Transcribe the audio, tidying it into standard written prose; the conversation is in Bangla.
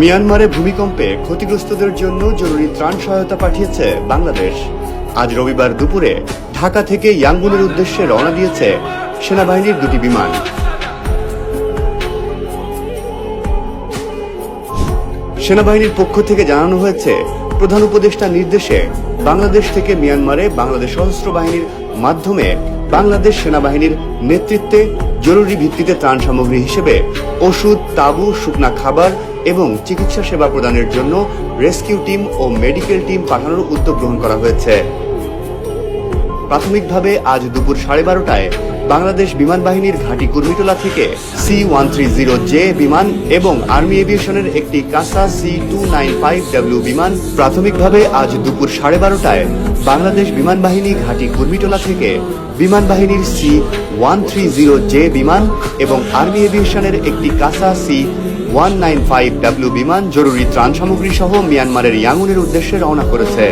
মিয়ানমারে ভূমিকম্পে ক্ষতিগ্রস্তদের জন্য জরুরি ত্রাণ সহায়তা পাঠিয়েছে বাংলাদেশ। আজ রবিবার দুপুরে ঢাকা থেকে ইয়াঙ্গুনের উদ্দেশ্যে রওনা দিয়েছে সেনাবাহিনীর দুটি বিমান। সেনাবাহিনীর পক্ষ থেকে জানানো হয়েছে, প্রধান উপদেষ্টার নির্দেশে বাংলাদেশ থেকে মিয়ানমারে বাংলাদেশ সশস্ত্র বাহিনীর মাধ্যমে বাংলাদেশ সেনাবাহিনীর নেতৃত্বে জরুরি ভিত্তিতে ত্রাণ সামগ্রী হিসেবে ওষুধ, তাঁবু, শুকনা খাবার এবং চিকিৎসা সেবা প্রদানের জন্য রেস্কিউ টিম ও মেডিকেল টিম পাঠানোর উদ্যোগ গ্রহণ করা হয়েছে। প্রাথমিকভাবে আজ দুপুর 12:30টায় বাংলাদেশ বিমান বাহিনীর ঘাঁটি কুর্মিটোলা থেকে C-130J বিমান এবং আর্মি এভিয়েশনের একটি কাসা C-295W বিমান প্রাথমিকভাবে আজ দুপুর 12:30টায় বাংলাদেশ বিমান বাহিনী ঘাঁটি কুর্মিটোলা থেকে বিমান বাহিনীর C-130J বিমান এবং আর্মি এভিয়েশনের একটি কাসা C-195W বিমান জরুরি ত্রাণ সামগ্রী সহ মিয়ানমারের ইয়াঙ্গুনের উদ্দেশ্যে রওনা করেছে।